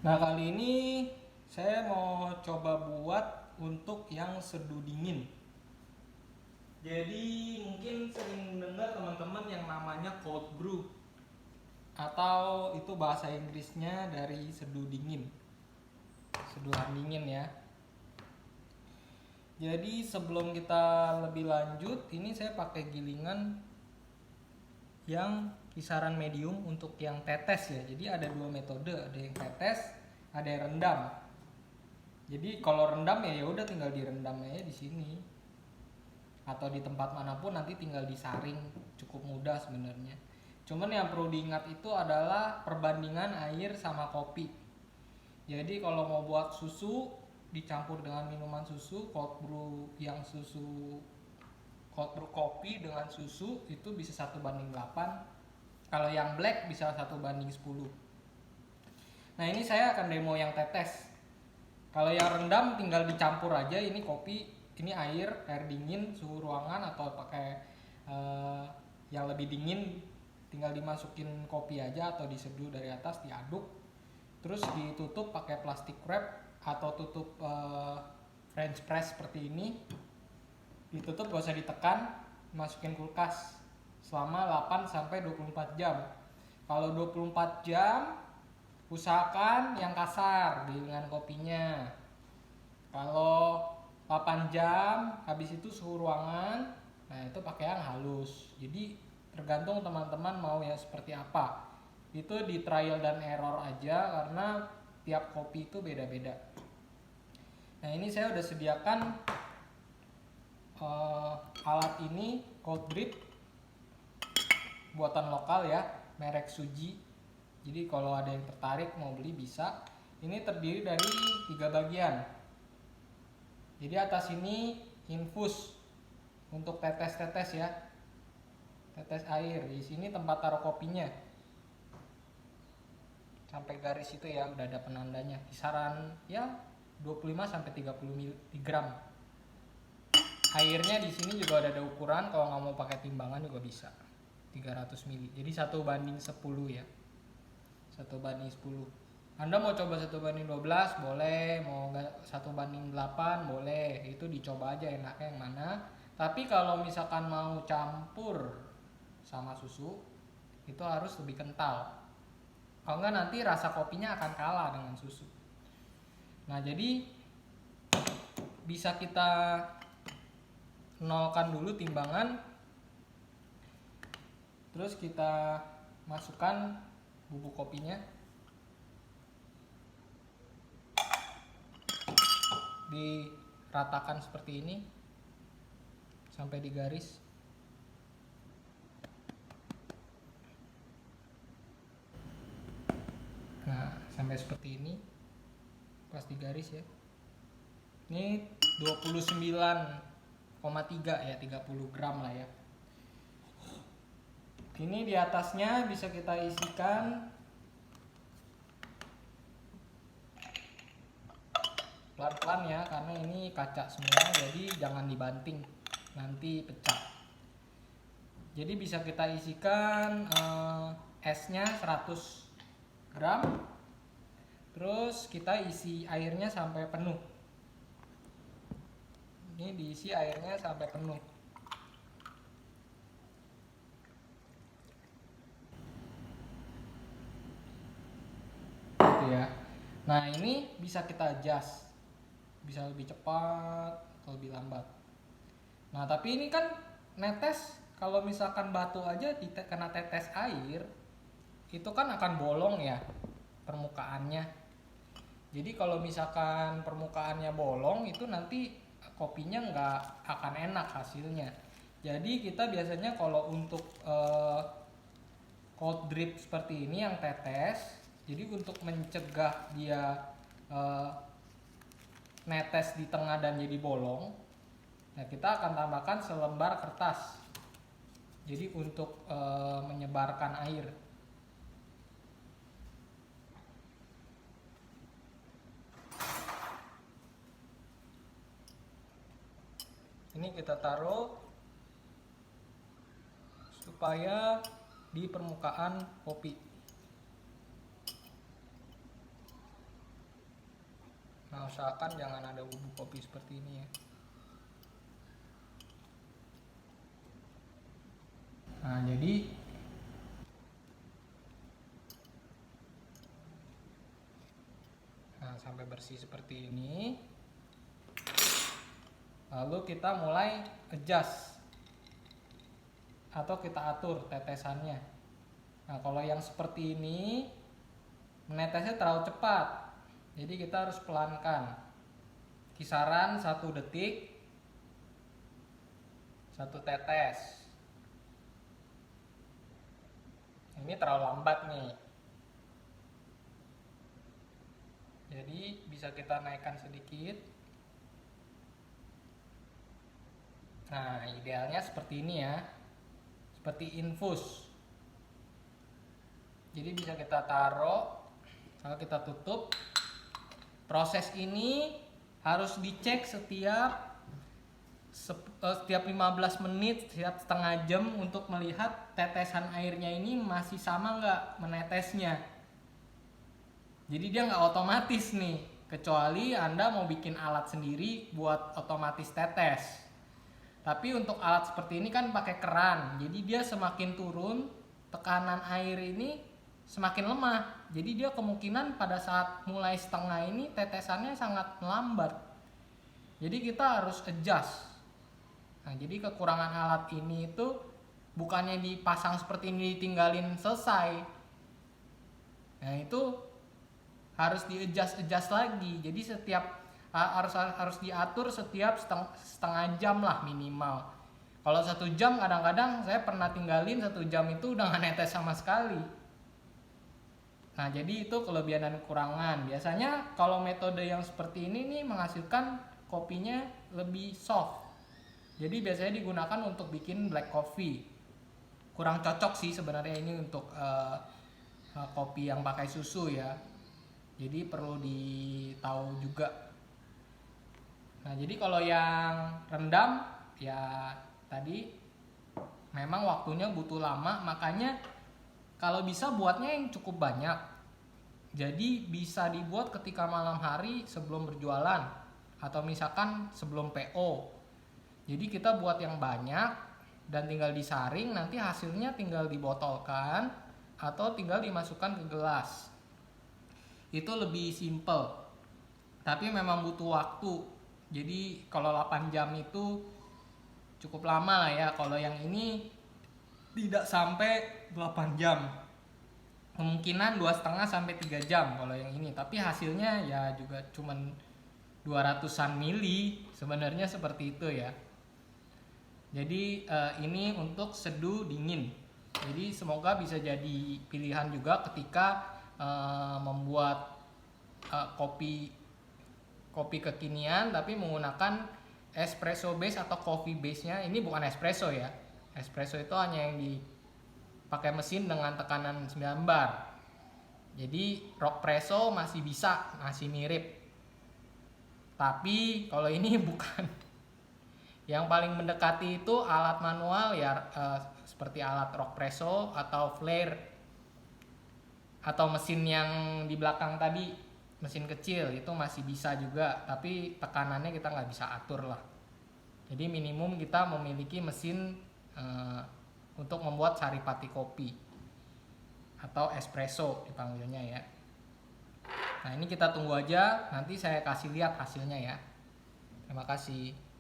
Nah, kali ini saya mau coba buat untuk yang seduh dingin. Jadi mungkin sering dengar teman-teman yang namanya cold brew, atau itu bahasa Inggrisnya dari seduh dingin, seduhan dingin ya. Jadi sebelum kita lebih lanjut, ini saya pakai gilingan yang kisaran medium untuk yang tetes ya. Jadi ada dua metode, ada yang tetes, ada yang rendam. Jadi kalau rendam ya udah tinggal direndam aja di sini atau di tempat manapun, nanti tinggal disaring, cukup mudah sebenarnya. Cuman yang perlu diingat itu adalah perbandingan air sama kopi. Jadi kalau mau buat susu dicampur dengan minuman susu, cold brew kopi dengan susu itu bisa 1:8. Kalau yang black bisa 1:10. Nah, ini saya akan demo yang tetes. Kalau yang rendam tinggal dicampur aja, ini kopi, ini air dingin suhu ruangan, atau pakai yang lebih dingin tinggal dimasukin kopi aja atau diseduh dari atas, diaduk. Terus ditutup pakai plastik wrap atau tutup French press seperti ini. Ditutup, gak usah ditekan, masukin kulkas selama 8 sampai 24 jam. Kalau 24 jam usahakan yang kasar dengan kopinya. Kalau 8 jam habis itu suhu ruangan, nah itu pakai yang halus. Jadi tergantung teman-teman mau yang seperti apa. Itu di trial dan error aja, karena tiap kopi itu beda-beda. Nah, ini saya udah sediakan alat ini, cold drip buatan lokal ya, merek Suji. Jadi kalau ada yang tertarik mau beli bisa. Ini terdiri dari 3 bagian. Jadi atas ini infus untuk tetes-tetes ya, tetes air. Di sini tempat taruh kopinya. Sampai garis itu ya udah ada penandanya. Kisaran ya 25 sampai 30 mg. Airnya di sini juga ada ukuran, kalau nggak mau pakai timbangan juga bisa. 300 ml. Jadi 1:10 ya. 1:10. Anda mau coba 1:12 boleh, mau 1:8 boleh, itu dicoba aja enaknya yang mana. Tapi kalau misalkan mau campur sama susu, itu harus lebih kental. Kalau enggak nanti rasa kopinya akan kalah dengan susu. Nah, jadi bisa kita nolkan dulu timbangan, terus kita masukkan bubuk kopinya, diratakan seperti ini sampai di garis. Nah, sampai seperti ini pas di garis ya. Ini 29,3 ya, 30 gram lah ya. Ini di atasnya bisa kita isikan pelan-pelan ya, karena ini kaca semua, jadi jangan dibanting, nanti pecah. Jadi bisa kita isikan esnya 100 gram, terus kita isi airnya sampai penuh. Ini diisi airnya sampai penuh. Gitu ya. Nah, ini bisa kita adjust, bisa lebih cepat atau lebih lambat. Nah, tapi ini kan netes, kalau misalkan batu aja kena tetes air, itu kan akan bolong ya permukaannya. Jadi kalau misalkan permukaannya bolong, itu nanti kopinya nggak akan enak hasilnya. Jadi kita biasanya kalau untuk cold drip seperti ini yang tetes, jadi untuk mencegah dia netes di tengah dan jadi bolong, nah kita akan tambahkan selembar kertas. Jadi untuk menyebarkan air. Ini kita taruh supaya di permukaan kopi. usahakan jangan ada bubuk kopi seperti ini ya. Nah, jadi sampai bersih seperti ini. Lalu kita mulai adjust atau kita atur tetesannya. Nah, kalau yang seperti ini menetesnya terlalu cepat, jadi kita harus pelankan. Kisaran 1 detik 1 tetes. Ini terlalu lambat nih, jadi bisa kita naikkan sedikit. Nah, idealnya seperti ini ya, seperti infus. Jadi bisa kita taruh, lalu kita tutup. Proses ini harus dicek setiap 15 menit, setiap setengah jam untuk melihat tetesan airnya ini masih sama nggak menetesnya. Jadi dia nggak otomatis nih, kecuali Anda mau bikin alat sendiri buat otomatis tetes. Tapi untuk alat seperti ini kan pakai keran, jadi dia semakin turun tekanan air ini semakin lemah. Jadi dia kemungkinan pada saat mulai setengah ini tetesannya sangat melambat. Jadi kita harus adjust. Nah, jadi kekurangan alat ini itu bukannya dipasang seperti ini ditinggalin selesai. Nah, itu harus di-adjust lagi. Jadi setiap harus diatur setiap setengah jam lah minimal. Kalau 1 jam kadang-kadang saya pernah tinggalin 1 jam itu udah nggak netes sama sekali. Nah, jadi itu kelebihan dan kekurangan. Biasanya kalau metode yang seperti ini nih menghasilkan kopinya lebih soft. Jadi biasanya digunakan untuk bikin black coffee. Kurang cocok sih sebenarnya ini untuk kopi yang pakai susu ya. Jadi perlu ditahu juga. Nah, jadi kalau yang rendam ya tadi memang waktunya butuh lama, makanya kalau bisa buatnya yang cukup banyak. Jadi bisa dibuat ketika malam hari sebelum berjualan atau misalkan sebelum PO. Jadi kita buat yang banyak dan tinggal disaring, nanti hasilnya tinggal dibotolkan atau tinggal dimasukkan ke gelas. Itu lebih simple. Tapi memang butuh waktu. Jadi kalau 8 jam itu cukup lama lah ya. Kalau yang ini tidak sampai 8 jam. Kemungkinan 2,5 sampai 3 jam kalau yang ini. Tapi hasilnya ya juga cuman 200-an mili. Sebenarnya seperti itu ya. Jadi ini untuk seduh dingin. Jadi semoga bisa jadi pilihan juga ketika membuat kopi kekinian tapi menggunakan espresso base atau coffee base nya. Ini bukan espresso ya, espresso itu hanya yang dipakai mesin dengan tekanan 9 bar. Jadi rockpresso masih bisa, masih mirip, tapi kalau ini bukan. Yang paling mendekati itu alat manual ya, seperti alat rockpresso atau flare atau mesin yang di belakang tadi, mesin kecil itu masih bisa juga, tapi tekanannya kita nggak bisa atur lah. Jadi minimum kita memiliki mesin untuk membuat saripati kopi atau espresso dipanggilnya ya. Nah, ini kita tunggu aja, nanti saya kasih lihat hasilnya ya. Terima kasih.